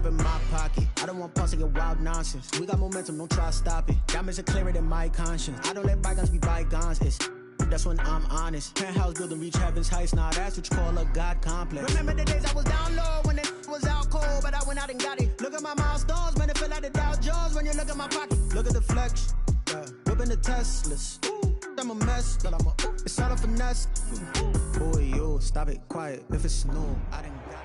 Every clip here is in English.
up in my pocket. I don't want pulse to get wild nonsense. We got momentum, don't try to stop it. Diamonds are clearer than my conscience. I don't let bygones be bygones. That's when I'm honest. Penthouse building, reach heaven's heights. Now that's what you call a God complex. Remember the days I was down low when it was out cold, but I went out and got it. Look at my milestones, man, it feel like the Dow Jones when you look at my pocket. Look at the flex, whipping the Teslas. I'm a mess, but it's all a finesse. Boy, yo, stop it, quiet. If it's snow, I didn't got it.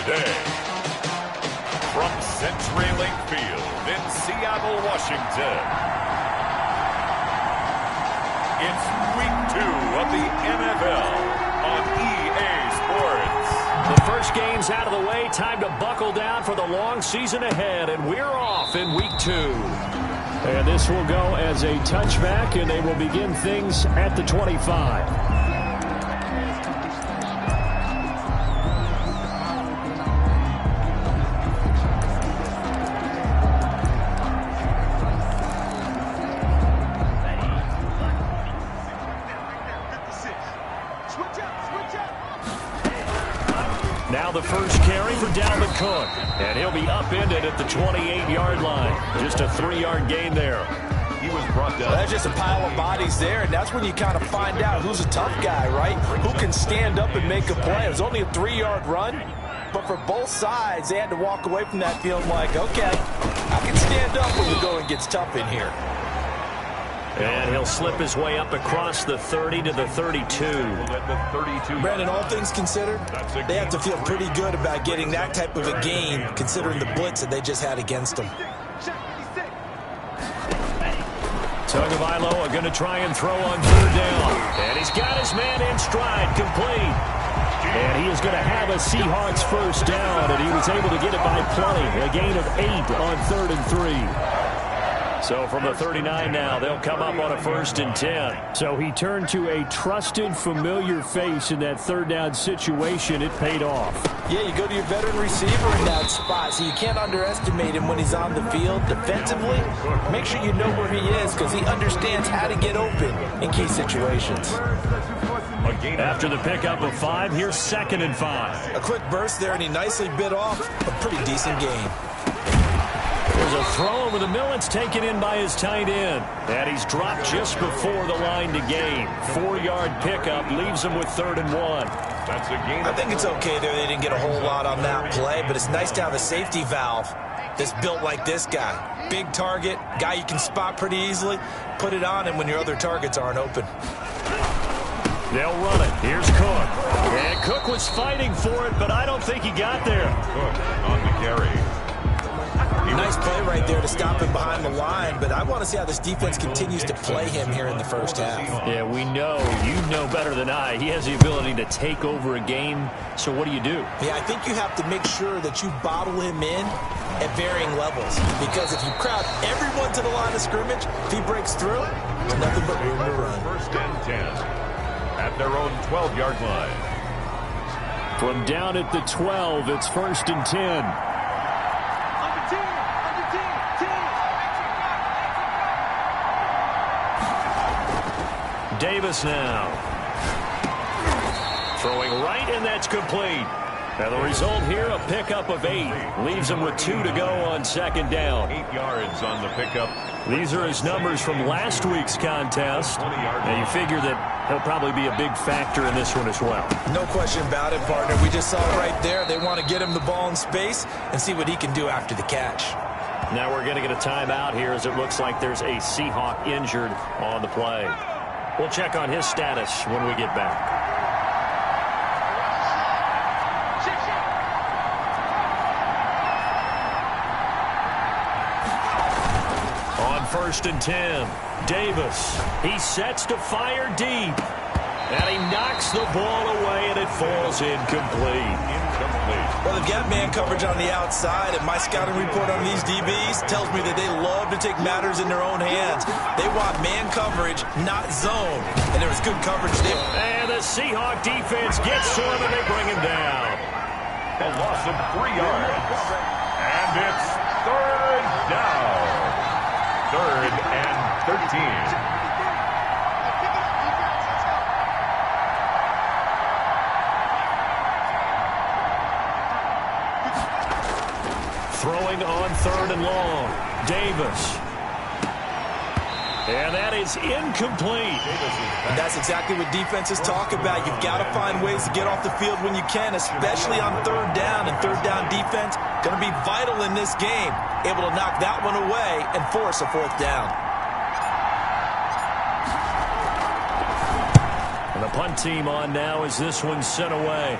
Today, from CenturyLink Field in Seattle, Washington, it's week 2 of the NFL on EA Sports. The first game's out of the way. Time to buckle down for the long season ahead, and we're off in week 2. And this will go as a touchback, and they will begin things at the 25. Now the first carry for Dalvin Cook, and he'll be upended at the 28-yard line. Just a 3-yard gain there. He was brought down. That's just a pile of bodies there, and that's when you kind of find out who's a tough guy, right? Who can stand up and make a play. It was only a 3-yard run, but for both sides, they had to walk away from that feeling like, okay, I can stand up when the going gets tough in here. And he'll slip his way up across the 30 to the 32. Brandon, all things considered, they have to feel pretty good about getting that type of a gain, considering the blitz that they just had against them. Tagovailoa are going to try and throw on 3rd down. And he's got his man in stride, complete. And he is going to have a Seahawks first down, and he was able to get it by plenty. A gain of 8 on 3rd and 3. So from the 39 now, they'll come up on a 1st and 10. So he turned to a trusted, familiar face in that 3rd down situation. It paid off. Yeah, you go to your veteran receiver in that spot, so you can't underestimate him when he's on the field defensively. Make sure you know where he is because he understands how to get open in key situations. After the pickup of 5, here's 2nd and 5. A quick burst there, and he nicely bit off a pretty decent gain. There's a throw over the middle. It's taken in by his tight end. And he's dropped just before the line to gain. 4-yard pickup leaves him with 3rd and 1. That's a gain. I think it's okay there. They didn't get a whole lot on that play, but it's nice to have a safety valve that's built like this guy. Big target, guy you can spot pretty easily. Put it on him when your other targets aren't open. They'll run it. Here's Cook. And Cook was fighting for it, but I don't think he got there. Cook on the carry. Nice play right there to stop him behind the line, but I want to see how this defense continues to play him here in the first half. Yeah, we know. You know better than I. He has the ability to take over a game, so what do you do? Yeah, I think you have to make sure that you bottle him in at varying levels, because if you crowd everyone to the line of scrimmage, if he breaks through, there's nothing but room to run. 1st and 10 at their own 12-yard line. From down at the 12, it's 1st and 10. Davis now. Throwing right, and that's complete. Now the result here, a pickup of 8. Leaves him with 2 to go on 2nd down. 8 yards on the pickup. These are his numbers from last week's contest. Now you figure that he'll probably be a big factor in this one as well. No question about it, partner. We just saw it right there. They want to get him the ball in space and see what he can do after the catch. Now we're going to get a timeout here as it looks like there's a Seahawk injured on the play. We'll check on his status when we get back. On 1st and 10, Davis. He sets to fire deep. And he knocks the ball away, and it falls incomplete. Well, they've got man coverage on the outside, and my scouting report on these DBs tells me that they love to take matters in their own hands. They want man coverage, not zone. And there was good coverage there. And the Seahawk defense gets to him, and they bring him down. A loss of 3 yards. And it's 3rd down. 3rd and 13. throwing on 3rd and long. Davis. And that is incomplete. And that's exactly what defenses talk about. You've got to find ways to get off the field when you can, especially on 3rd down. And 3rd down defense going to be vital in this game. Able to knock that one away and force a 4th down. And the punt team on now as this one's sent away.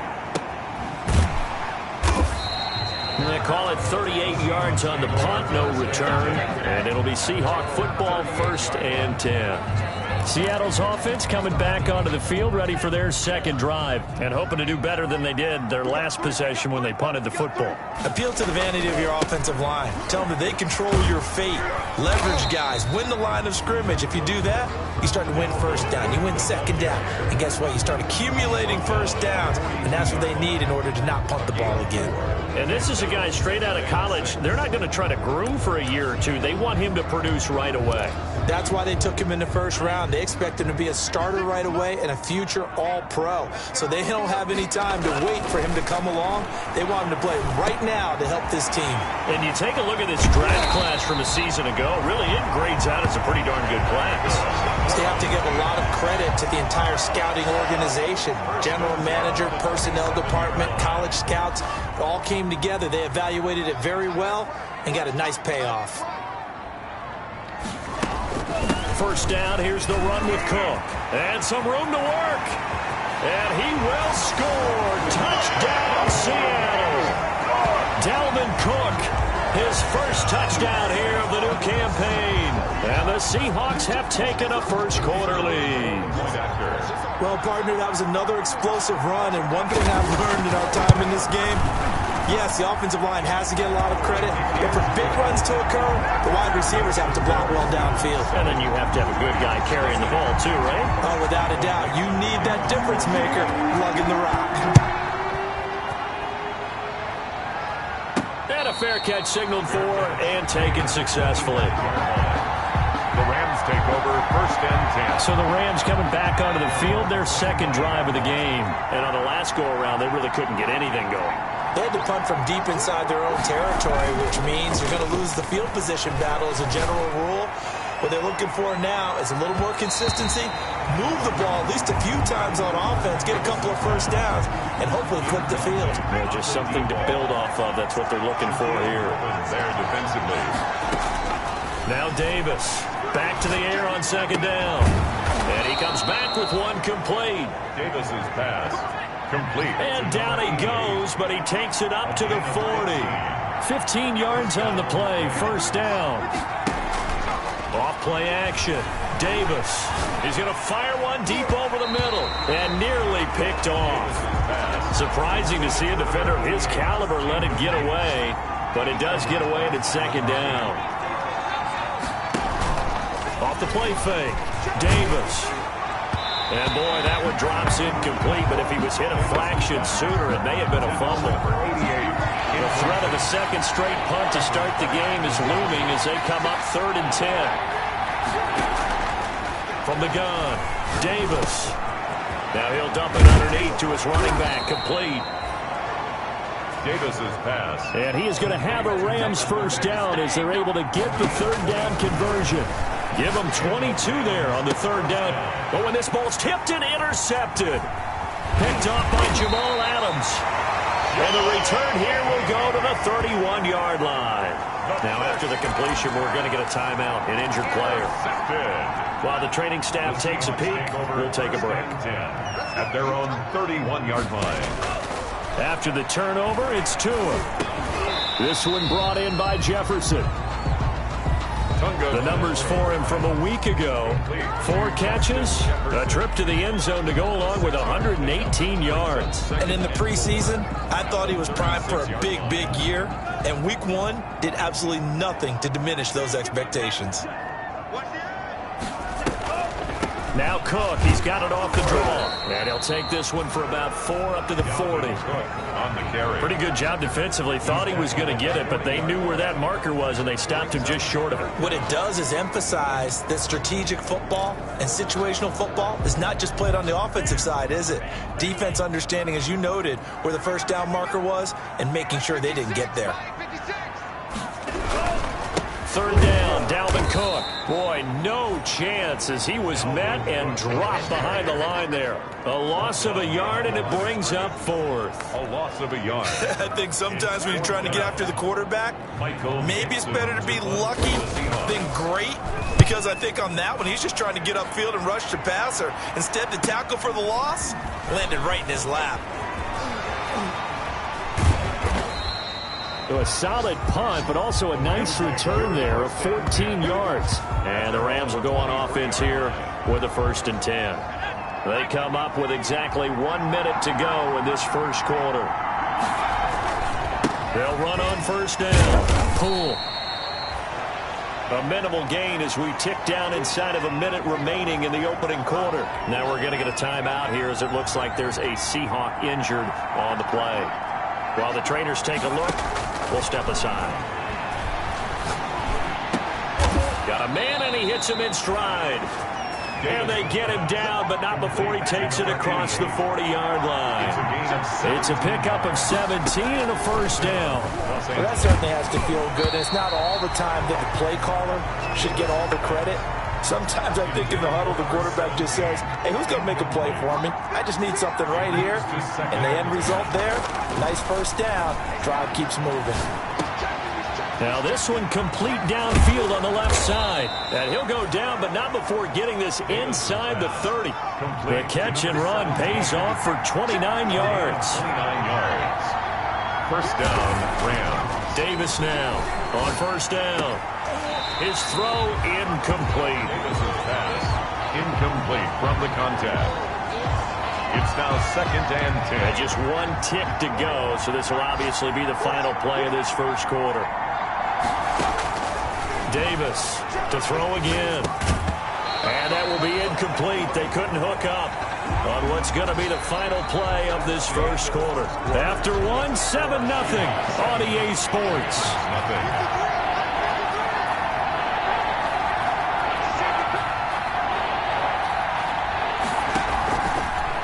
And they call it 38 yards on the punt, no return. And it'll be Seahawk football, 1st and 10. Seattle's offense coming back onto the field, ready for their 2nd drive, and hoping to do better than they did their last possession when they punted the football. Appeal to the vanity of your offensive line. Tell them that they control your fate. Leverage guys. Win the line of scrimmage. If you do that, you start to win 1st down. You win 2nd down. And guess what? You start accumulating 1st downs, and that's what they need in order to not punt the ball again. And this is a guy straight out of college. They're not going to try to groom for a year or two. They want him to produce right away. That's why they took him in the 1st round. They expect him to be a starter right away and a future all-pro. So they don't have any time to wait for him to come along. They want him to play right now to help this team. And you take a look at this draft class from a season ago. Really, it grades out as a pretty darn good class. So they have to give a lot of credit to the entire scouting organization. General manager, personnel department, college scouts, all came together. They evaluated it very well and got a nice payoff. 1st down, here's the run with Cook. And some room to work. And he will score. Touchdown, Seattle. Dalvin Cook, his 1st touchdown here of the new campaign. And the Seahawks have taken a 1st quarter lead. Well, partner, that was another explosive run. And one thing I've learned in our time in this game, yes, the offensive line has to get a lot of credit, but for big runs to occur, the wide receivers have to block well downfield. And then you have to have a good guy carrying the ball too, right? Oh, without a doubt. You need that difference maker lugging the rock. And a fair catch signaled for and taken successfully. The Rams take over, 1st and 10. So the Rams coming back onto the field, their 2nd drive of the game. And on the last go-around, they really couldn't get anything going. They had to punt from deep inside their own territory, which means you're going to lose the field position battle as a general rule. What they're looking for now is a little more consistency, move the ball at least a few times on offense, get a couple of 1st downs, and hopefully flip the field. Yeah, just something to build off of. That's what they're looking for here. There defensively. Now Davis, back to the air on 2nd down. And he comes back with one complete. Davis's pass. Complete. And down he goes, but he takes it up to the 40. 15 yards on the play, 1st down. Off play action. Davis. He's going to fire one deep over the middle. And nearly picked off. Surprising to see a defender of his caliber let it get away. But it does get away and it's 2nd down. Off the play fake. Davis. And, boy, that one drops incomplete, but if he was hit a fraction sooner, it may have been a fumble. The threat of a 2nd straight punt to start the game is looming as they come up 3rd and 10. From the gun, Davis. Now he'll dump it underneath to his running back, complete. Davis's pass. And he is going to have a Rams 1st down as they're able to get the 3rd down conversion. Give them 22 there on the 3rd down. Oh, and this ball's tipped and intercepted. Picked off by Jamal Adams. And the return here will go to the 31-yard line. Now, after the completion, we're going to get a timeout, an injured player. While the training staff takes a peek, we'll take a break. At their own 31-yard line. After the turnover, it's Tua. This one brought in by Jefferson. The numbers for him from a week ago. 4 catches, a trip to the end zone to go along with 118 yards. And in the preseason, I thought he was primed for a big, big year. And week 1 did absolutely nothing to diminish those expectations. Now Cook, he's got it off the draw. And he'll take this one for about 4 up to the 40. On the carry. Pretty good job defensively. Thought he was going to get it, but they knew where that marker was, and they stopped him just short of it. What it does is emphasize that strategic football and situational football is not just played on the offensive side, is it? Defense understanding, as you noted, where the 1st down marker was and making sure they didn't get there. third down. Dalvin Cook. Boy, no chance as he was met and dropped behind the line there. A loss of a yard, and it brings up fourth. A loss of a yard. I think sometimes when you're trying to get after the quarterback, maybe it's better to be lucky than great, because I think on that one, he's just trying to get upfield and rush the passer. Instead, the tackle for the loss landed right in his lap. A solid punt, but also a nice return there of 14 yards. And the Rams will go on offense here with a 1st and 10. They come up with exactly 1 minute to go in this first quarter. They'll run on first down. Pull. A minimal gain as we tick down inside of a minute remaining in the opening quarter. Now we're going to get a timeout here as it looks like there's a Seahawk injured on the play. While the trainers take a look, we'll step aside. Got a man, and he hits him in stride. And they get him down, but not before he takes it across the 40-yard line. It's a pickup of 17 and a 1st down. Well, that certainly has to feel good. It's not all the time that the play caller should get all the credit. Sometimes I think in the huddle, the quarterback just says, hey, who's going to make a play for me? I just need something right here. And the end result there, nice 1st down. Drive keeps moving. Now this one complete downfield on the left side. And he'll go down, but not before getting this inside the 30. The catch and run pays off for 29 yards. 29 yards. 1st down, Rams. Davis now on 1st down. His throw incomplete. Davis's pass incomplete from the contact. It's now 2nd and 10. And just 1 tick to go, so this will obviously be the final play of this first quarter. Davis to throw again. And that will be incomplete. They couldn't hook up on what's going to be the final play of this first quarter. After 1, 7-0 on EA Sports. Nothing.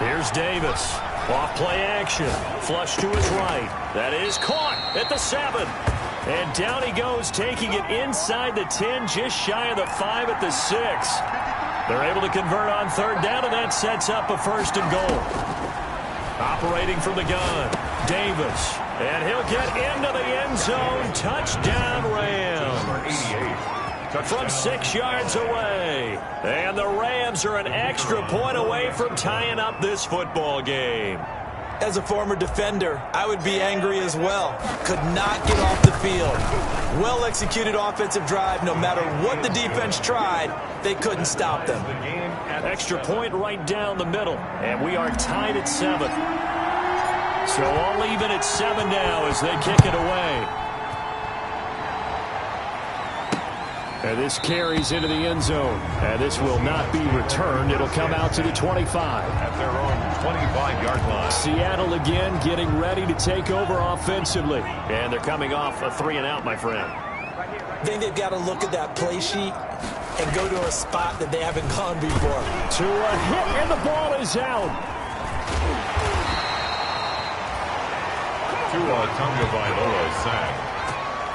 Here's Davis. Off play action. Flush to his right. That is caught at the 7. And down he goes, taking it inside the 10, just shy of the 5 at the 6. They're able to convert on 3rd down, and that sets up a 1st and goal. Operating from the gun, Davis. And he'll get into the end zone. Touchdown, Rams. From 6 yards away. And the Rams are an extra point away from tying up this football game. As a former defender, I would be angry as well. Could not get off the field. Well-executed offensive drive. No matter what the defense tried, they couldn't stop them. Extra point right down the middle. And we are tied at 7. So all even at 7 now as they kick it away. And this carries into the end zone. And this will not be returned. It'll come out to the 25. At their own 25-yard line. Seattle again getting ready to take over offensively. And they're coming off a 3-and-out, my friend. I think they've got to look at that play sheet and go to a spot that they haven't gone before. To a hit, and the ball is out. Tua Tagovailoa sack.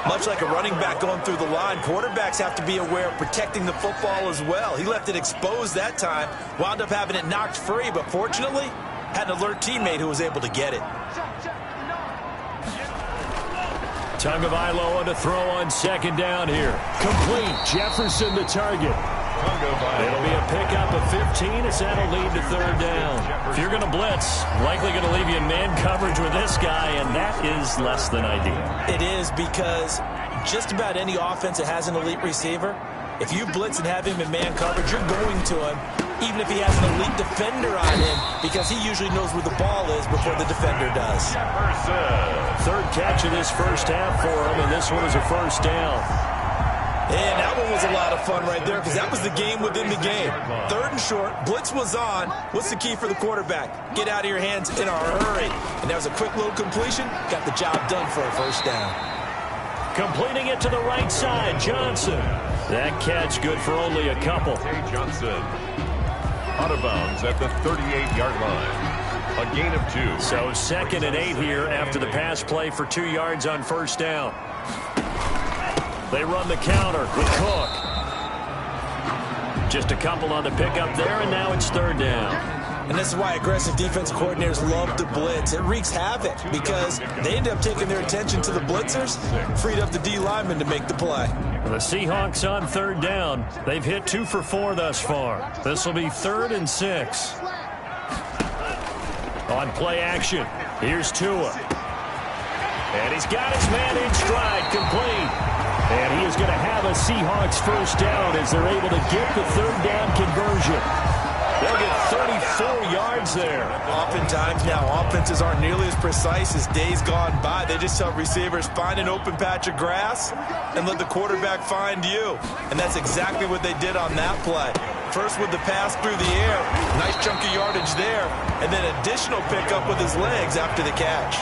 Much like a running back going through the line, quarterbacks have to be aware of protecting the football as well. He left it exposed that time, wound up having it knocked free, but fortunately, had an alert teammate who was able to get it. Tagovailoa to throw on 2nd down here. Complete. Jefferson the target. It'll be a pickup of 15 as that'll lead to 3rd down. If you're going to blitz, likely going to leave you in man coverage with this guy, and that is less than ideal. It is, because just about any offense that has an elite receiver, if you blitz and have him in man coverage, you're going to him, even if he has an elite defender on him, because he usually knows where the ball is before the defender does. 3rd catch of this first half for him, and this one is a 1st down. And that one was a lot of fun right there, because that was the game within the game. 3rd and short, blitz was on. What's the key for the quarterback? Get out of your hands in a hurry. And that was a quick little completion. Got the job done for a 1st down. Completing it to the right side, Johnson. That catch good for only a couple. Johnson out of bounds at the 38-yard line. A gain of 2. So 2nd and 8 here after the pass play for 2 yards on 1st down. They run the counter with Cook. Just a couple on the pickup there, and now it's third down. And this is why aggressive defense coordinators love to blitz. It wreaks havoc because they end up taking their attention to the blitzers, freed up the D lineman to make the play. The Seahawks on third down. They've hit 2 for 4 thus far. This will be 3rd and 6. On play action, here's Tua. And he's got his man in stride, complete. And he is going to have a Seahawks first down as they're able to get the third down conversion. They'll get 34 yards there. Oftentimes now, offenses aren't nearly as precise as days gone by. They just tell receivers, find an open patch of grass and let the quarterback find you. And that's exactly what they did on that play. First with the pass through the air, nice chunk of yardage there, and then additional pickup with his legs after the catch.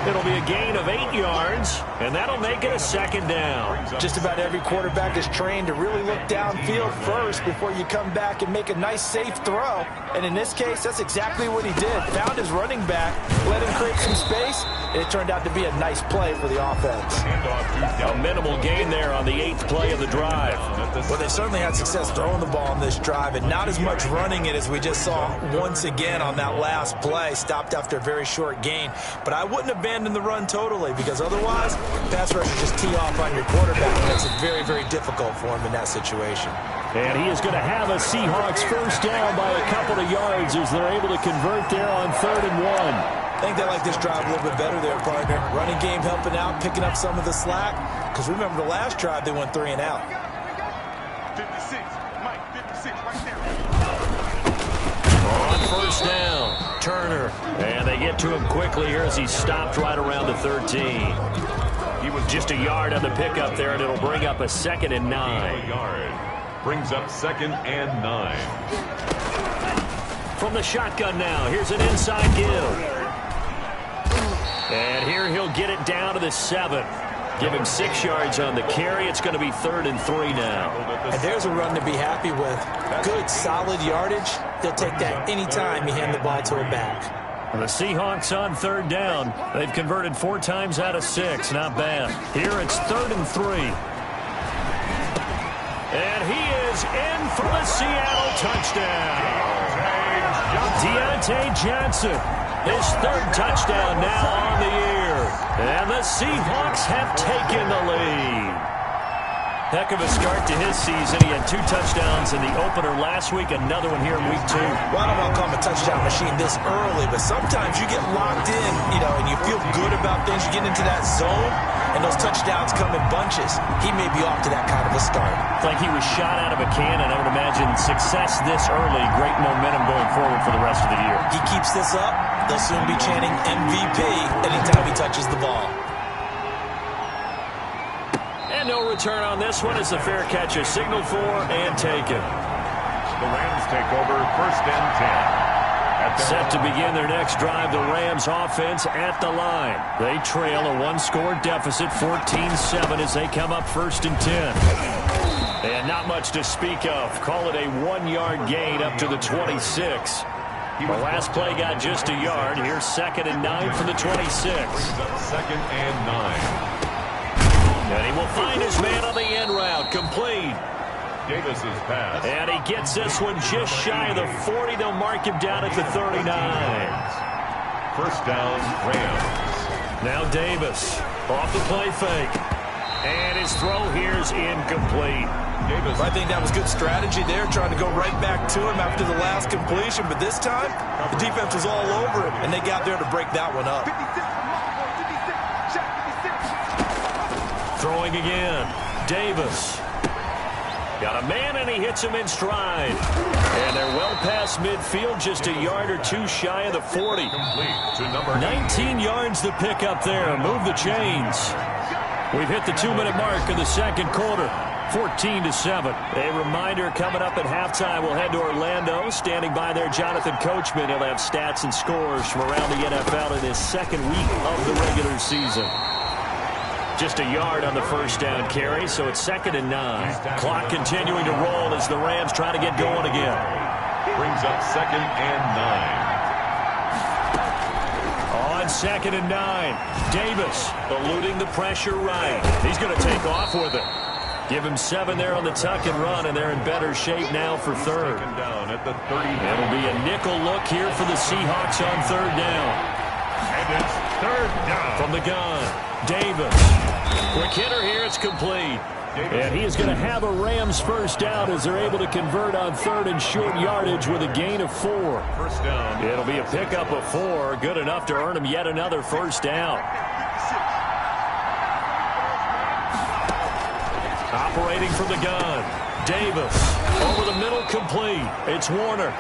It'll be a gain of 8 yards, and that'll make it a second down. Just about every quarterback is trained to really look downfield first before you come back and make a nice, safe throw. And in this case, that's exactly what he did. Found his running back, let him create some space, and it turned out to be a nice play for the offense. A minimal gain there on the 8th play of the drive. Well, they certainly had success throwing the ball on this drive, and not as much running it as we just saw once again on that last play. Stopped after a very short gain. But I wouldn't abandon the run totally, because otherwise, pass rushers just tee off on your quarterback, and makes it very, very difficult for him in that situation. And he is going to have a Seahawks first down by a couple of yards as they're able to convert there on 3rd and 1. I think they like this drive a little bit better there, partner. Running game helping out, picking up some of the slack. Because remember the last drive, they went 3 and out. 56, Mike, 56, right there. On first down, Turner. And they get to him quickly here as he stopped right around the 13. He was just a yard on the pickup there, and it'll bring up a 2nd and 9. Brings up 2nd and 9. From the shotgun now, here's an inside give. And here he'll get it down to the 7. Give him 6 yards on the carry. It's going to be 3rd and 3 now. And there's a run to be happy with. Good, solid yardage. They'll take that anytime you hand the ball to a back. The Seahawks on 3rd down. They've converted 4 times out of 6. Not bad. Here it's 3rd and 3. And he is in for the Seattle touchdown. Deontay Johnson, his 3rd touchdown now on the year. And the Seahawks have taken the lead. Heck of a start to his season. He had 2 touchdowns in the opener last week, another one here in week 2. Well, I don't want to call him a touchdown machine this early, but sometimes you get locked in, and you feel good about things. You get into that zone, and those touchdowns come in bunches. He may be off to that kind of a start. It's like he was shot out of a cannon. I would imagine success this early, great momentum going forward for the rest of the year. He keeps this up, they'll soon be chanting MVP anytime he touches the ball. And no return on this one as the fair catch is signaled for and taken. The Rams take over 1st and 10. Set to begin their next drive, the Rams offense at the line. They trail a 1-score deficit, 14-7 as they come up 1st and 10. And not much to speak of. Call it a 1-yard gain up to the 26. The last play got just a yard. Here's 2nd and 9 from the 26. 2nd and 9. And he will find his man on the end route. Complete. Davis's pass. And he gets this one just shy of the 40. They'll mark him down at the 39. 1st down, Rams. Now Davis off the play fake. And his throw here's incomplete. Davis. I think that was good strategy there, trying to go right back to him after the last completion. But this time, the defense was all over him, and they got there to break that one up. Throwing again. Davis. Got a man, and he hits him in stride. And they're well past midfield, just a yard or 2 shy of the 40. Complete to number 19 yards to pick up there. Move the chains. We've hit the 2-minute mark of the 2nd quarter. 14-7. A reminder coming up at halftime. We'll head to Orlando. Standing by there, Jonathan Coachman. He'll have stats and scores from around the NFL in his 2nd week of the regular season. Just a yard on the 1st down carry, so it's 2nd and 9. Clock continuing to roll as the Rams try to get going again. brings up 2nd and 9. On on 2nd and 9. Davis eluding the pressure right. He's going to take off with it. Give him 7 there on the tuck and run, and they're in better shape now for 3rd. Down at the 30. It'll be a nickel look here for the Seahawks on 3rd down. And it's 3rd down. From the gun, Davis. Quick hitter here, it's complete. And he is going to have a Rams first down as they're able to convert on 3rd and short yardage with a gain of 4. First down. It'll be a pickup of 4, good enough to earn him yet another first down. Operating from the gun, Davis. Over the middle, complete. It's Warner.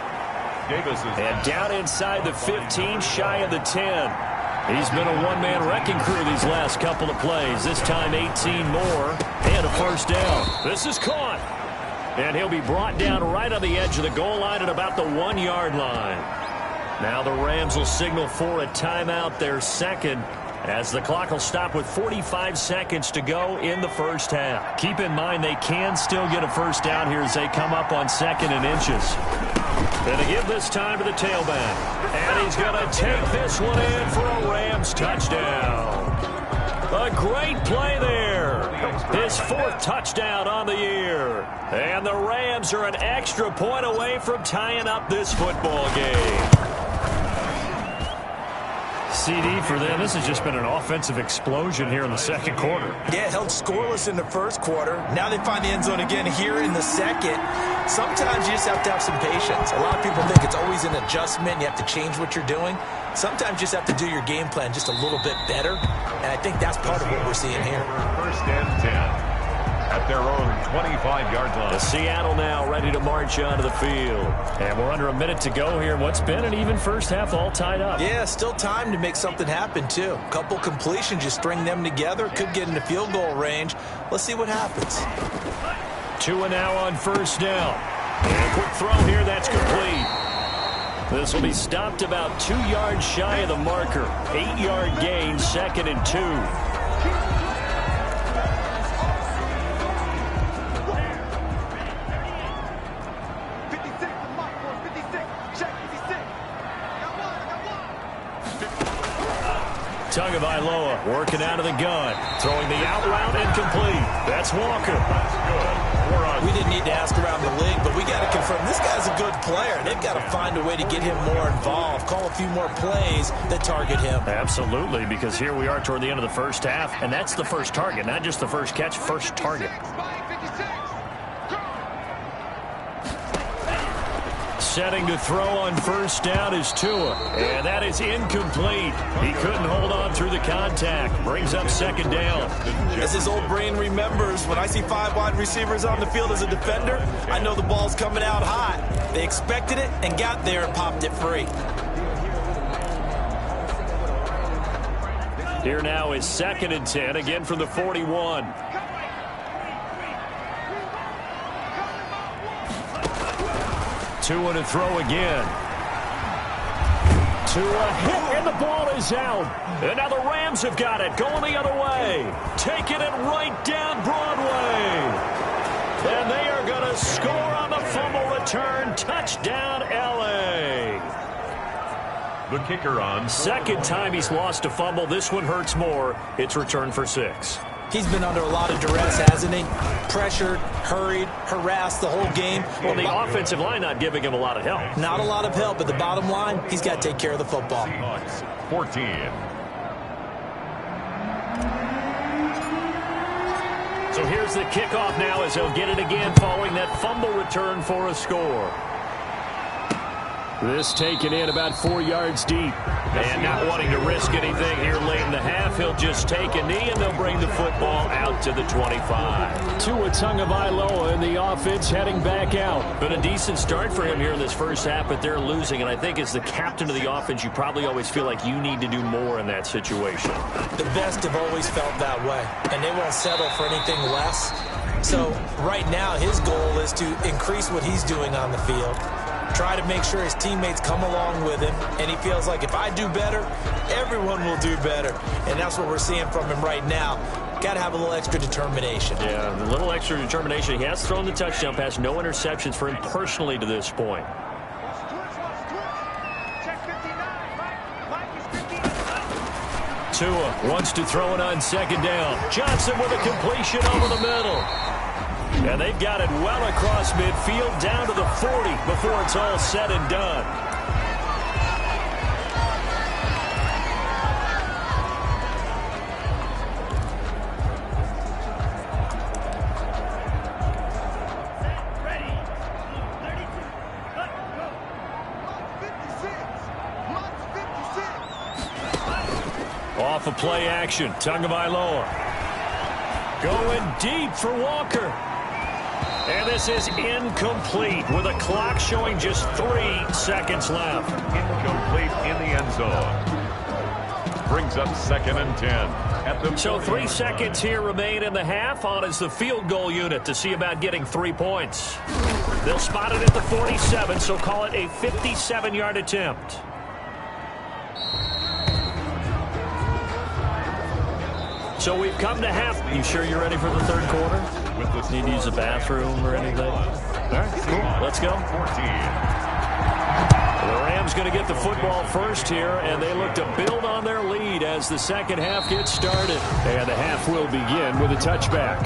Davis is And down inside the 15, shy of the 10. He's been a one-man wrecking crew these last couple of plays. This time 18 more and a first down. This is caught. And he'll be brought down right on the edge of the goal line at about the 1-yard line. Now the Rams will signal for a timeout, their second, as the clock will stop with 45 seconds to go in the first half. Keep in mind they can still get a first down here as they come up on 2nd and inches. And to give this time to the tailback. And he's going to take this one in for a Rams touchdown. A great play there. His 4th touchdown on the year. And the Rams are an extra point away from tying up this football game. CD for them. This has just been an offensive explosion here in the 2nd quarter. Yeah, held scoreless in the 1st quarter. Now they find the end zone again here in the 2nd. Sometimes you just have to have some patience. A lot of people think it's always an adjustment. You have to change what you're doing. Sometimes you just have to do your game plan just a little bit better. And I think that's part of what we're seeing here. first and 10. At their own 25-yard line. The Seattle now ready to march onto the field. And we're under a minute to go here in what's been an even first half, all tied up. Yeah, still time to make something happen, too. A couple completions, you string them together, could get into field goal range. Let's see what happens. 2 now on first down. And a quick throw here, that's complete. This will be stopped about 2 yards shy of the marker. 8-yard gain, 2nd and 2. Tagovailoa working out of the gun. Throwing the out route incomplete. That's Walker. We didn't need to ask around the league, but we got to confirm this guy's a good player. They've got to find a way to get him more involved, call a few more plays that target him. Absolutely, because here we are toward the end of the first half, and that's the first target, not just the first catch, first target. Setting to throw on first down is Tua, and that is incomplete. He couldn't hold on through the contact. Brings up 2nd down. As his old brain remembers, when I see 5 wide receivers on the field as a defender, I know the ball's coming out hot. They expected it and got there and popped it free. Here now is 2nd and 10, again from the 41. Tua to throw again. Tua hit, and the ball is out. And now the Rams have got it, going the other way. Taking it right down Broadway. And they are going to score on the fumble return. Touchdown, L.A. The kicker on. 2nd time he's lost a fumble. This one hurts more. It's returned for 6. He's been under a lot of duress, hasn't he? Pressured, hurried, harassed the whole game. Well, the offensive line not giving him a lot of help. Not a lot of help, but the bottom line, he's got to take care of the football. Seahawks 14. So here's the kickoff now as he'll get it again following that fumble return for a score. This taken in about 4 yards deep. And not wanting to risk anything here late in the half, he'll just take a knee and they'll bring the football out to the 25. Tua Tagovailoa in the offense heading back out. Been a decent start for him here in this first half, but they're losing. And I think as the captain of the offense, you probably always feel like you need to do more in that situation. The best have always felt that way, and they won't settle for anything less. So right now his goal is to increase what he's doing on the field. Try to make sure his teammates come along with him, and he feels like if I do better, everyone will do better. And that's what we're seeing from him right now. Got to have a little extra determination. Yeah, a little extra determination. He has thrown the touchdown pass, no interceptions for him personally to this point. to him. Wants to throw it on second down. Johnson with a completion over the middle. And they've got it well across midfield down to the 40 before it's all said and done. Off of play action, Tagovailoa. Going deep for Walker. And this is incomplete with a clock showing just 3 seconds left. Incomplete in the end zone. Brings up 2nd and 10. So 3 seconds here remain in the half. On is the field goal unit to see about getting 3 points. They'll spot it at the 47, so call it a 57-yard attempt. So we've come to half. You sure you're ready for the third quarter? Need to use a bathroom or anything? All right, cool. Let's go. 14. The Rams going to get the football first here, and they look to build on their lead as the second half gets started. And the half will begin with a touchback.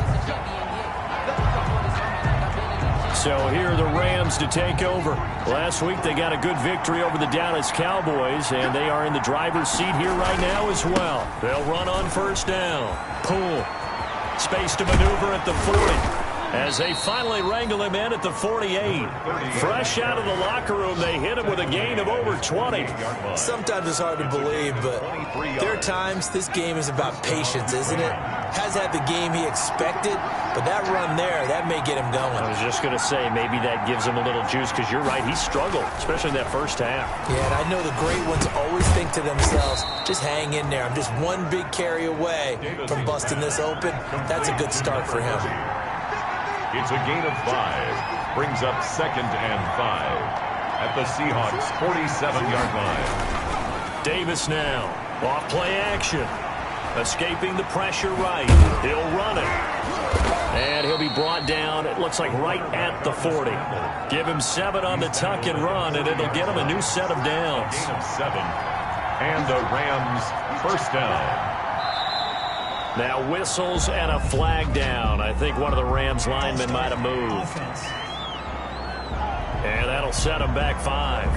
So here are the Rams to take over. Last week they got a good victory over the Dallas Cowboys, and they are in the driver's seat here right now as well. They'll run on first down. Poole. Space to maneuver at the 40 as they finally wrangle him in at the 48. Fresh out of the locker room, they hit him with a gain of over 20. Sometimes it's hard to believe, but there are times this game is about patience, isn't it? Has had the game he expected, but that run there, that may get him going. I was just going to say, maybe that gives him a little juice, because you're right, he struggled, especially in that first half. Yeah, and I know the great ones always think to themselves, just hang in there. I'm just one big carry away from busting this open. That's a good start for him. It's a gain of 5. Brings up 2nd and 5 at the Seahawks' 47-yard line. Davis now. Off play action. Escaping the pressure right. He'll run it. And he'll be brought down, it looks like right at the 40. Give him 7 on the tuck and run, and it'll get him a new set of downs. Gain of 7. And the Rams first down. Now whistles and a flag down. I think one of the Rams linemen might have moved. And that'll set him back 5.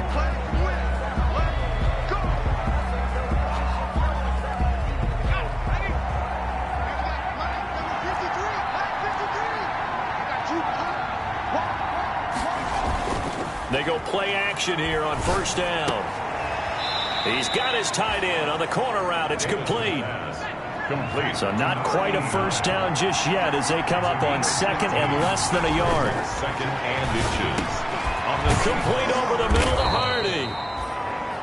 They go play action here on first down. He's got his tight end on the corner route. It's complete. So not quite a first down just yet as they come up on 2nd and less than a yard. 2nd and inches. Complete over the middle to Hardy.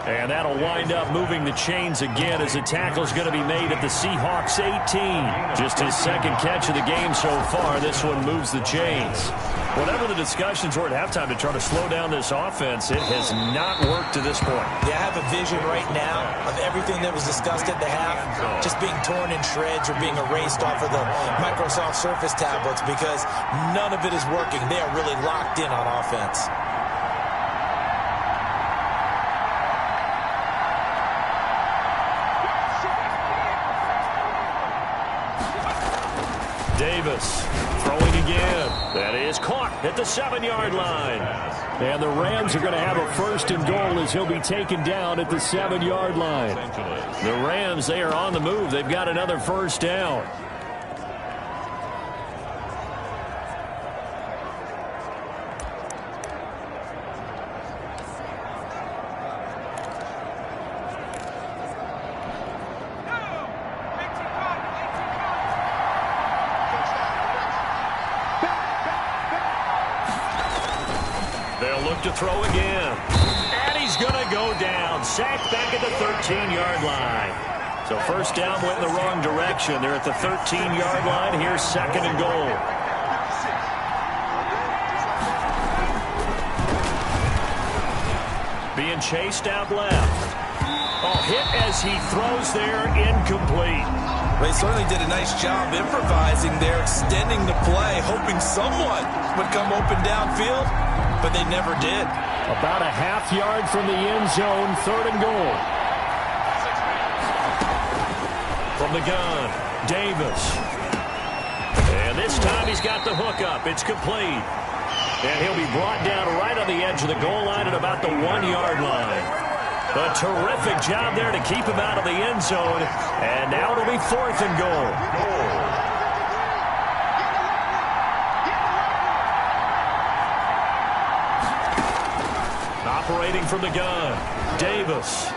And that'll wind up moving the chains again as the tackle's going to be made at the Seahawks 18. Just his 2nd catch of the game so far. This one moves the chains. Whatever the discussions were at halftime to try to slow down this offense, it has not worked to this point. Yeah, I have a vision right now of everything that was discussed at the half just being torn in shreds or being erased off of the Microsoft Surface tablets because none of it is working. They are really locked in on offense. Davis throwing again. That is caught at the 7-yard line. And the Rams are going to have a 1st and goal as he'll be taken down at the 7-yard line. The Rams, they are on the move. They've got another first down. To throw again. And he's going to go down. Sacked back at the 13-yard line. So first down went in the wrong direction. They're at the 13-yard line. Here's 2nd and goal. Being chased out left. Oh, hit as he throws there, incomplete. They certainly did a nice job improvising there, extending the play, hoping someone would come open downfield, but they never did. About a half yard from the end zone, 3rd and goal. From the gun, Davis. And this time he's got the hook up. It's complete. And he'll be brought down right on the edge of the goal line at about the 1-yard line. A terrific job there to keep him out of the end zone. And now it'll be 4th and goal. Operating from the gun, Davis.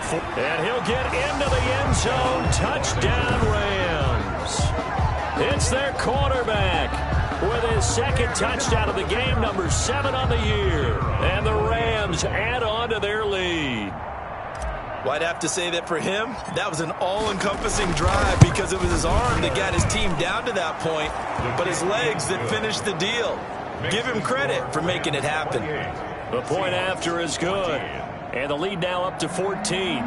And he'll get into the end zone. Touchdown, Rams. It's their quarterback with his 2nd touchdown of the game, number 7 on the year. And the Rams add on to their lead. Well, I'd have to say that for him, that was an all-encompassing drive because it was his arm that got his team down to that point, but his legs that finished the deal. Give him credit for making it happen. The point after is good. And the lead now up to 14.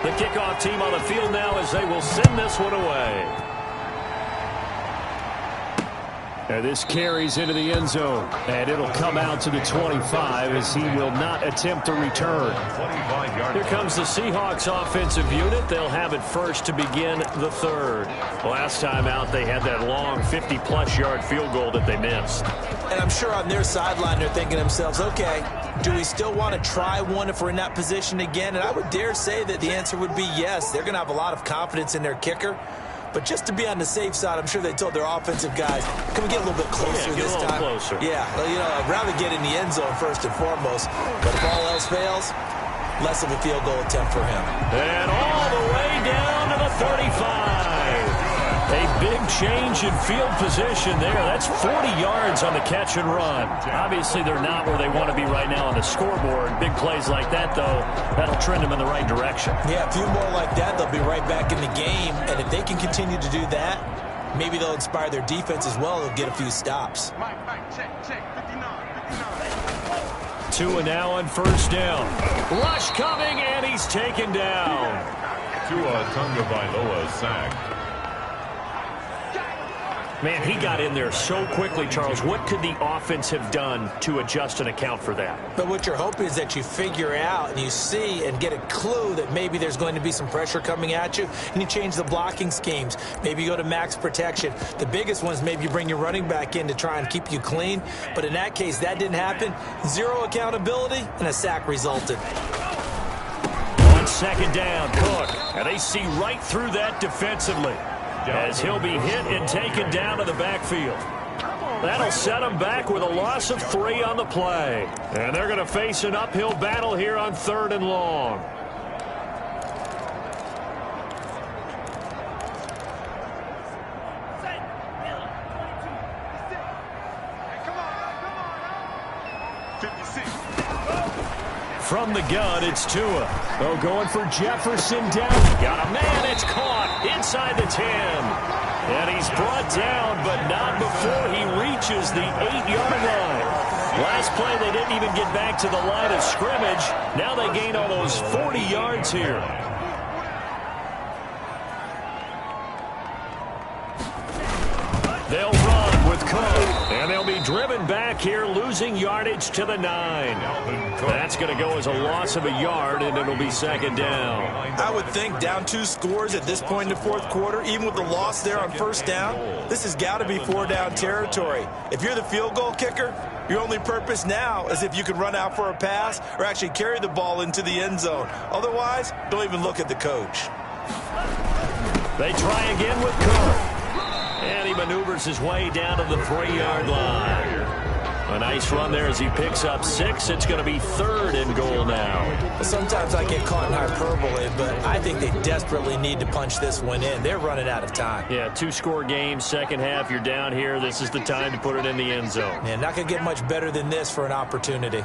The kickoff team on the field now as they will send this one away. And this carries into the end zone. And it'll come out to the 25 as he will not attempt a return. Here comes the Seahawks offensive unit. They'll have it first to begin the 3rd. Last time out, they had that long 50-plus yard field goal that they missed. And I'm sure on their sideline they're thinking to themselves, okay, do we still want to try one if we're in that position again? And I would dare say that the answer would be yes. They're going to have a lot of confidence in their kicker. But just to be on the safe side, I'm sure they told their offensive guys, can we get a little bit closer this time? Closer. Yeah, well, you know, I'd rather get in the end zone first and foremost. But if all else fails, less of a field goal attempt for him. And all the way down to the 35. A big change in field position there. That's 40 yards on the catch and run. Obviously, they're not where they want to be right now on the scoreboard. Big plays like that, though, that'll trend them in the right direction. Yeah, a few more like that, they'll be right back in the game. And if they can continue to do that, maybe they'll inspire their defense as well. They'll get a few stops. Tua now on 1st down. Rush coming, and he's taken down. Tua Tagovailoa sacked. Man, he got in there so quickly, Charles. What could the offense have done to adjust and account for that? But what you're hoping is that you figure out and you see and get a clue that maybe there's going to be some pressure coming at you, and you change the blocking schemes. Maybe you go to max protection. The biggest one is maybe you bring your running back in to try and keep you clean. But in that case, that didn't happen. 0 accountability, and a sack resulted. On 2nd down, Cook. And they see right through that defensively, as he'll be hit and taken down to the backfield. That'll set him back with a loss of 3 on the play. And they're going to face an uphill battle here on 3rd and long. From the gun, it's Tua. Oh, going for Jefferson down. Got a man. It's caught inside the 10. And he's brought down, but not before he reaches the 8-yard line. Last play, they didn't even get back to the line of scrimmage. Now they gain almost 40 yards here. They'll run with Cook, and they'll be driven back here, losing yardage to the 9. That's going to go as a loss of a yard, and it'll be 2nd down. I would think down 2 scores at this point in the 4th quarter, even with the loss there on 1st down, this has got to be 4-down territory. If you're the field goal kicker, your only purpose now is if you can run out for a pass or actually carry the ball into the end zone. Otherwise, don't even look at the coach. They try again with Cook. And he maneuvers his way down to the 3-yard line. A nice run there as he picks up 6. It's going to be 3rd and goal now. Sometimes I get caught in hyperbole, but I think they desperately need to punch this one in. They're running out of time. Yeah, 2-score game, second half, you're down here. This is the time to put it in the end zone. Yeah, not going to get much better than this for an opportunity.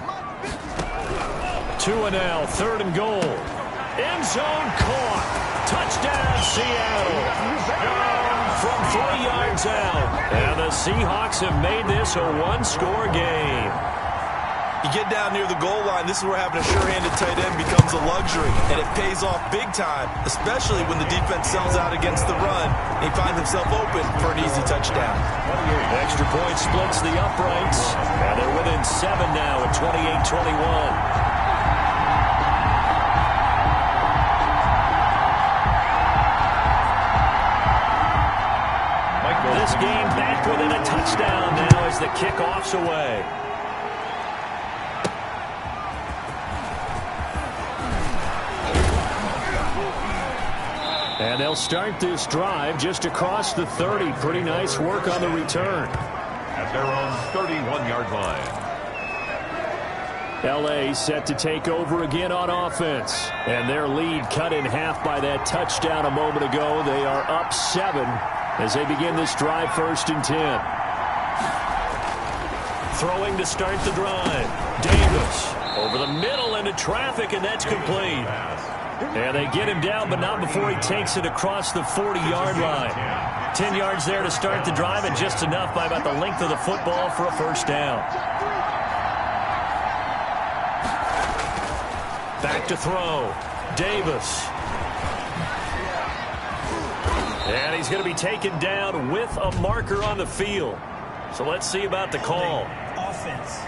Tua now, 3rd and goal. End zone caught. Touchdown, Seattle. From 3 yards out. And the Seahawks have made this a 1-score game. You get down near the goal line, this is where having a sure-handed tight end becomes a luxury. And it pays off big time, especially when the defense sells out against the run. And he finds himself open for an easy touchdown. Extra point splits the uprights. And they're within 7 now at 28-21. And they'll start this drive just across the 30. Pretty nice work on the return. At their own 31-yard line. L.A. set to take over again on offense. And their lead cut in half by that touchdown a moment ago. They are up 7 as they begin this drive 1st and 10. Throwing to start the drive. Davis over the middle into traffic, and that's complete. And they get him down, but not before he takes it across the 40-yard line. 10 yards there to start the drive, and just enough by about the length of the football for a first down. Back to throw. Davis. And he's going to be taken down with a marker on the field. So let's see about the call. Offense.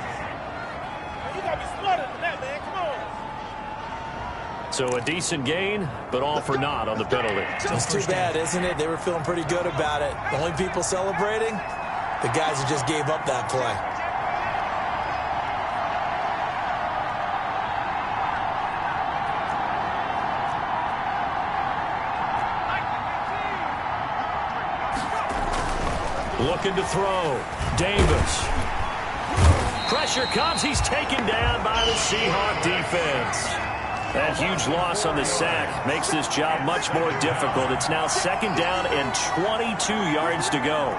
You got to be smarter than that, man. Come on. So a decent gain, but all for naught on the penalty. It's too bad, isn't it? They were feeling pretty good about it. The only people celebrating, the guys who just gave up that play. Looking to throw. Davis. Pressure comes. He's taken down by the Seahawk defense. That huge loss on the sack makes this job much more difficult. It's now 2nd down and 22 yards to go.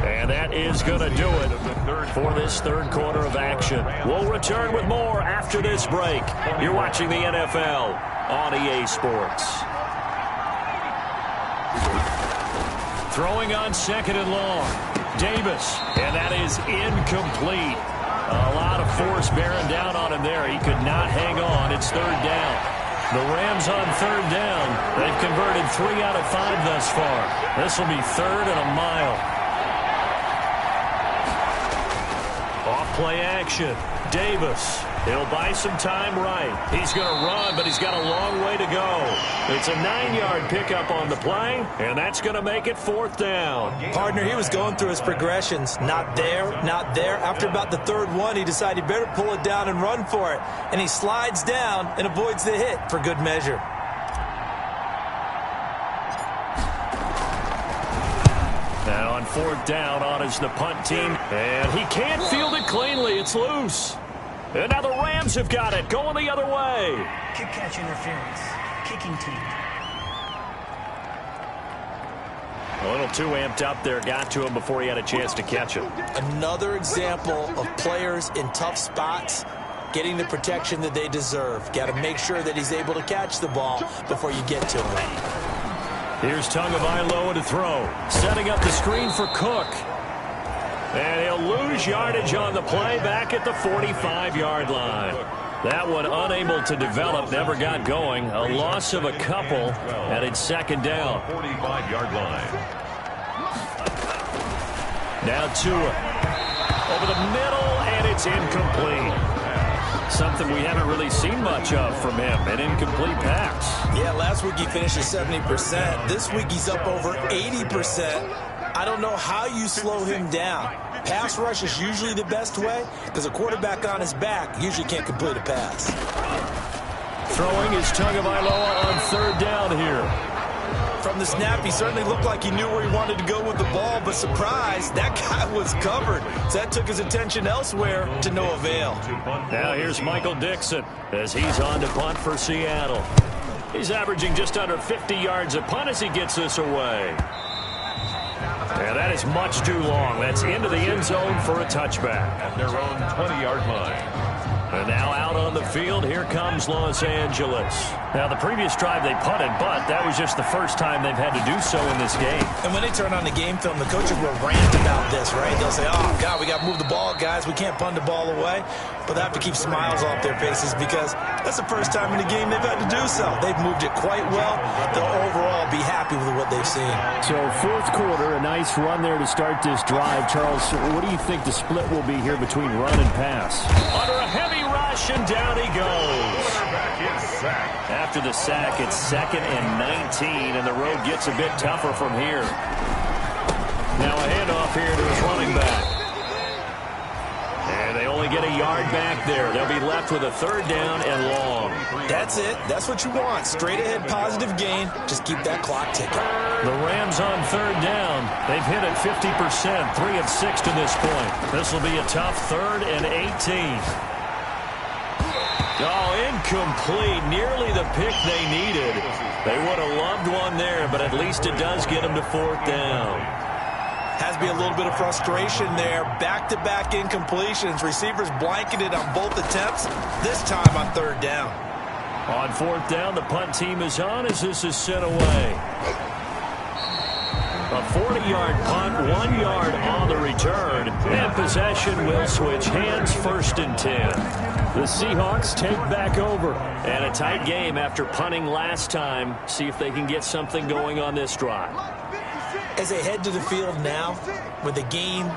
And that is going to do it for this 3rd quarter of action. We'll return with more after this break. You're watching the NFL on EA Sports. Throwing on 2nd and long. Davis, and that is incomplete. A lot of force bearing down on him there. He could not hang on. It's 3rd down. The Rams on 3rd down. They've converted 3 out of 5 thus far. This will be 3rd and a mile. Off-play action. Davis. He'll buy some time right. He's going to run, but he's got a long way to go. It's a 9-yard pickup on the play, and that's going to make it 4th down. Partner, he was going through his progressions. Not there, not there. After about the 3rd one, he decided he better pull it down and run for it. And he slides down and avoids the hit for good measure. Now on 4th down, on is the punt team. And he can't field it cleanly. It's loose. And now the Rams have got it, going the other way. Kick catch interference. Kicking team. A little too amped up there, got to him before he had a chance to catch it. Another example of players in tough spots getting the protection that they deserve. Got to make sure that he's able to catch the ball before you get to him. Here's Tagovailoa to throw. Setting up the screen for Cook. And he'll lose yardage on the play back at the 45-yard line. That one unable to develop, never got going. A loss of a couple, and it's 2nd down. 45-yard line. Now Tua. Over the middle, and it's incomplete. Something we haven't really seen much of from him, an incomplete pass. Yeah, last week he finished at 70%. This week he's up over 80%. I don't know how you slow him down. Pass rush is usually the best way because a quarterback on his back usually can't complete a pass. Throwing is Tagovailoa on 3rd down here. From the snap, he certainly looked like he knew where he wanted to go with the ball, but surprise, that guy was covered. So that took his attention elsewhere to no avail. Now here's Michael Dixon as he's on to punt for Seattle. He's averaging just under 50 yards a punt as he gets this away. And that is much too long. That's into the end zone for a touchback. At their own 20-yard line. And now out on the field, here comes Los Angeles. Now, the previous drive they punted, but that was just the first time they've had to do so in this game. And when they turn on the game film, the coaches will rant about this, right? They'll say, oh, God, we got to move the ball, guys. We can't punt the ball away. But they have to keep smiles off their faces because that's the first time in the game they've had to do so. They've moved it quite well. They'll overall be happy with what they've seen. So, 4th quarter, a nice run there to start this drive. Charles, what do you think the split will be here between run and pass? Under a heavy rush, and down he goes. After the sack, it's 2nd and 19, and the road gets a bit tougher from here. Now a handoff here to his running back. And they only get a yard back there. They'll be left with a third down and long. That's it. That's what you want. Straight ahead positive gain. Just keep that clock ticking. The Rams on third down. They've hit it 50%, 3 of 6 to this point. This will be a tough 3rd and 18. Oh, incomplete. Nearly the pick they needed. They would have loved one there, but at least it does get them to 4th down. Has to be a little bit of frustration there. Back-to-back incompletions. Receivers blanketed on both attempts, this time on 3rd down. On 4th down, the punt team is on as this is sent away. A 40-yard punt, 1 yard on the return, and possession will switch hands, 1st and 10. The Seahawks take back over. And a tight game after punting last time. See if they can get something going on this drive. As they head to the field now, with the game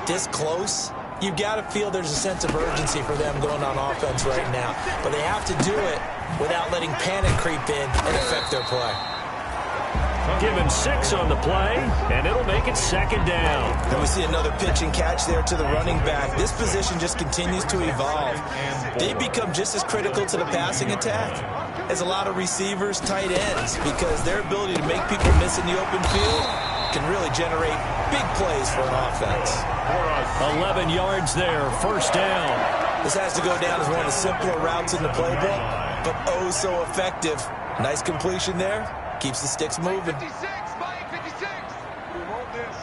this close, you've got to feel there's a sense of urgency for them going on offense right now. But they have to do it without letting panic creep in and affect their play. Give him 6 on the play, and it'll make it 2nd down. And we see another pitch and catch there to the running back. This position just continues to evolve. They become just as critical to the passing attack as a lot of receivers, tight ends, because their ability to make people miss in the open field can really generate big plays for an offense. 11 yards there, 1st down. This has to go down as one of the simpler routes in the playbook, but oh so effective. Nice completion there. Keeps the sticks moving. 56, Mike, 56. We want this.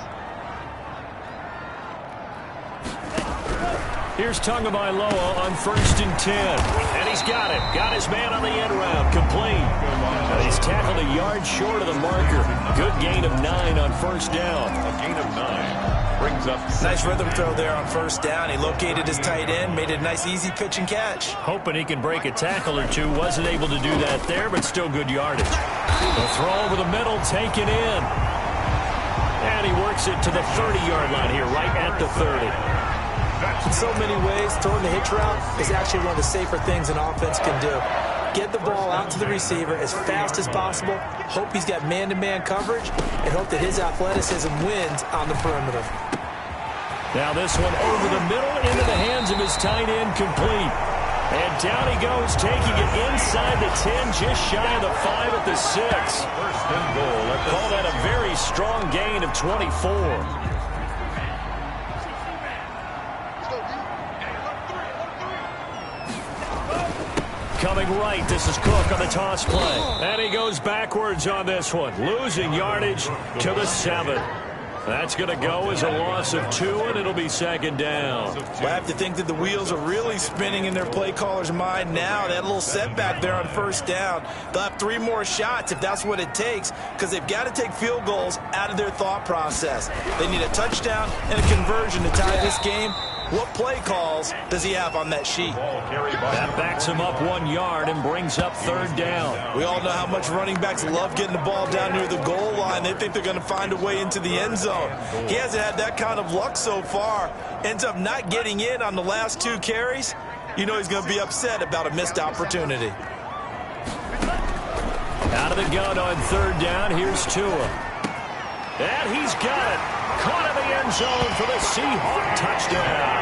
Here's Tagovailoa on 1st and 10. And he's got it. Got his man on the end route. Complete. And he's tackled a yard short of the marker. Good gain of 9 on 1st down. A gain of 9 brings up. Nice rhythm throw there on 1st down. He located his tight end, made it a nice easy pitch and catch. Hoping he can break a tackle or two. Wasn't able to do that there, but still good yardage. The throw over the middle, taken in. And he works it to the 30-yard line here, right at the 30. In so many ways, throwing the hitch route is actually one of the safer things an offense can do. Get the ball out to the receiver as fast as possible, hope he's got man-to-man coverage, and hope that his athleticism wins on the perimeter. Now this one over the middle into the hands of his tight end, complete. And down he goes, taking it inside the 10, just shy of the 5 at the 6. 1st and goal. Call that a very strong gain of 24. Coming right, this is Cook on the toss play. And he goes backwards on this one, losing yardage to the 7. That's going to go as a loss of 2, and it'll be 2nd down. Well, I have to think that the wheels are really spinning in their play caller's mind now. That little setback there on 1st down. They'll have 3 more shots if that's what it takes, because they've got to take field goals out of their thought process. They need a touchdown and a conversion to tie this game. What play calls does he have on that sheet? That backs him up 1 yard and brings up 3rd down. We all know how much running backs love getting the ball down near the goal line. They think they're going to find a way into the end zone. He hasn't had that kind of luck so far. Ends up not getting in on the last 2 carries. You know he's going to be upset about a missed opportunity. Out of the gun on 3rd down, here's Tua. And he's got it. Caught in the end zone for the Seahawk touchdown.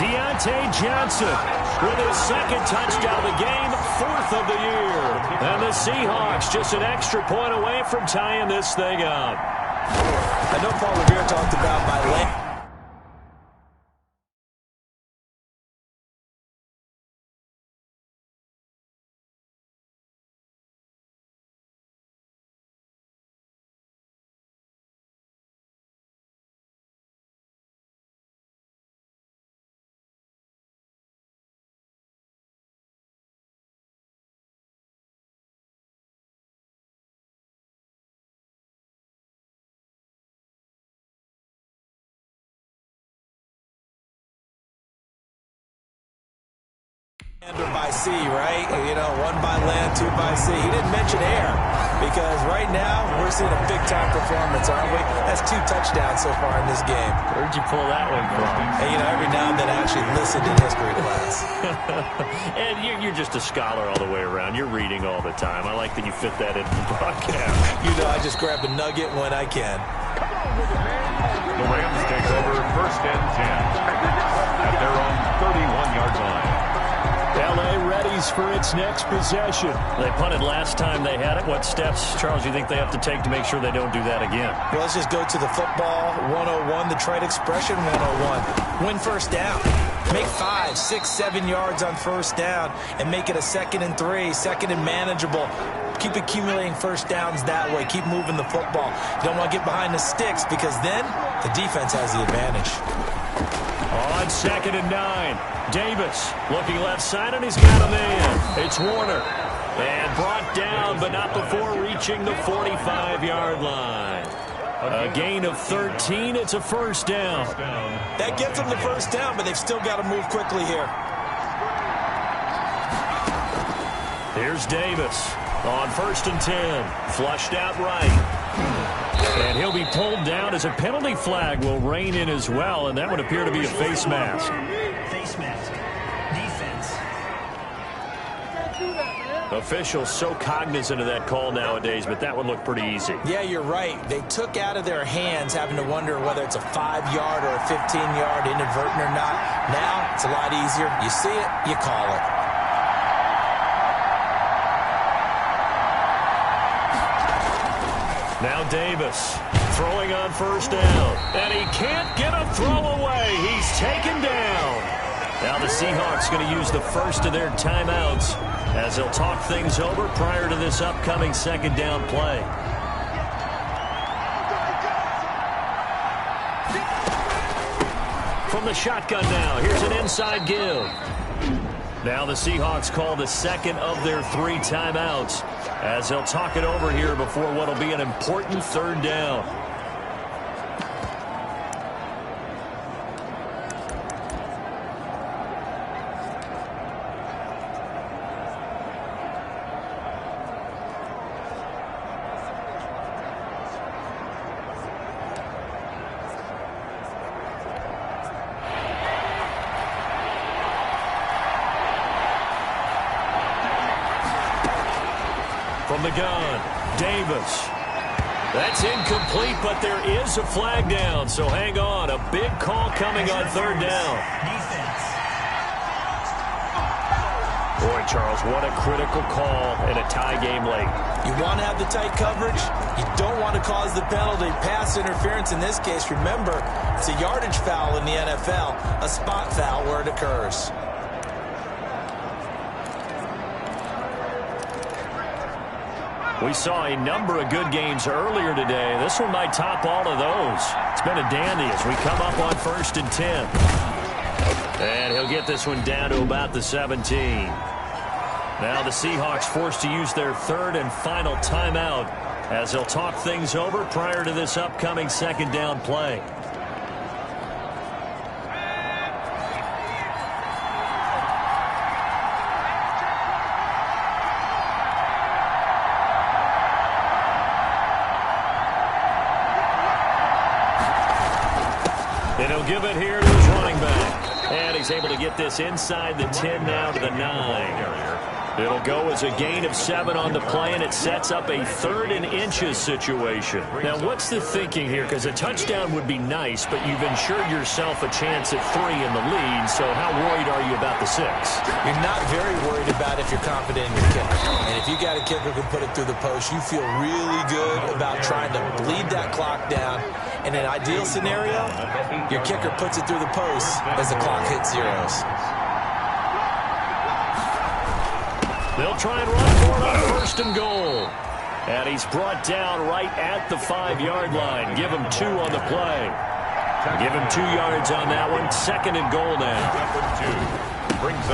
Deontay Johnson with his 2nd touchdown of the game, 4th of the year. And the Seahawks just an extra point away from tying this thing up. I know Paul Revere talked about my lane. By sea, right? You know, 1 by land, 2 by sea. He didn't mention air because right now we're seeing a big-time performance, aren't we? That's 2 touchdowns so far in this game. Where'd you pull that one from? And, you know, every now and then I actually listened in history class. And you're just a scholar all the way around. You're reading all the time. I like that you fit that into the broadcast. You know, I just grab a nugget when I can. The Rams take over 1st and 10 at their own 31-yard line. L.A. readies for its next possession. They punted last time they had it. What steps, Charles, do you think they have to take to make sure they don't do that again? Well, let's just go to the football 101, the trade expression 101. Win first down. Make 5, 6, 7 yards on first down and make it a 2nd and 3, 2nd and manageable. Keep accumulating first downs that way. Keep moving the football. You don't want to get behind the sticks because then the defense has the advantage. On 2nd and 9, Davis looking left side, and he's got a man. It's Warner. And brought down, but not before reaching the 45-yard line. A gain of 13. It's a first down. That gets them the first down, but they've still got to move quickly here. Here's Davis on 1st and 10. Flushed out right. And he'll be pulled down as a penalty flag will rein in as well, and that would appear to be a face mask. Face mask. Defense. Officials so cognizant of that call nowadays, but that would look pretty easy. Yeah, you're right. They took out of their hands having to wonder whether it's a 5-yard or a 15-yard inadvertent or not. Now it's a lot easier. You see it, you call it. Now Davis throwing on first down, and he can't get a throw away. He's taken down. Now the Seahawks going to use the first of their timeouts as they'll talk things over prior to this upcoming 2nd down play. From the shotgun now, here's an inside give. Now the Seahawks call the 2nd of their 3 timeouts as they'll talk it over here before what will be an important 3rd down. From the gun, Davis. That's incomplete, but there is a flag down, so hang on. A big call coming on 3rd down. Defense. Boy, Charles, what a critical call in a tie game late. You want to have the tight coverage. You don't want to cause the penalty. Pass interference in this case, remember, it's a yardage foul in the NFL, a spot foul where it occurs. We saw a number of good games earlier today. This one might top all of those. It's been a dandy as we come up on 1st and 10. And he'll get this one down to about the 17. Now the Seahawks forced to use their 3rd and final timeout as they'll talk things over prior to this upcoming 2nd down play. And he'll give it here to his running back. And he's able to get this inside the 10 now to the 9. It'll go as a gain of 7 on the play, and it sets up a 3rd and inches situation. Now, what's the thinking here? Because a touchdown would be nice, but you've ensured yourself a chance at 3 in the lead, so how worried are you about the 6? You're not very worried about if you're confident in your kicker. And if you got a kicker who can put it through the post, you feel really good about trying to bleed that clock down. In an ideal scenario, your kicker puts it through the post as the clock hits zeros. They'll try and run for it on 1st and goal. And he's brought down right at the 5-yard line. Give him 2 on the play. Give him 2 yards on that one. 2nd and goal now.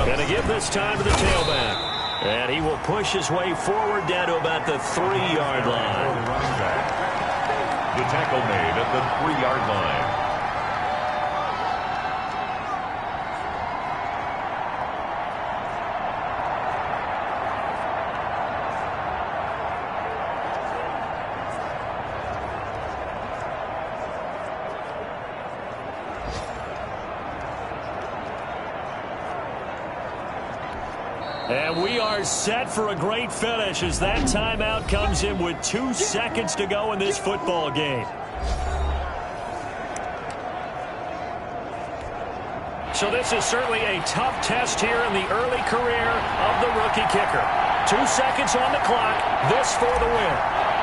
Going to give this time to the tailback. And he will push his way forward down to about the 3-yard line. The tackle made at the 3-yard line. And we are set for a great finish as that timeout comes in with 2 seconds to go in this football game. So this is certainly a tough test here in the early career of the rookie kicker. 2 seconds on the clock. This for the win.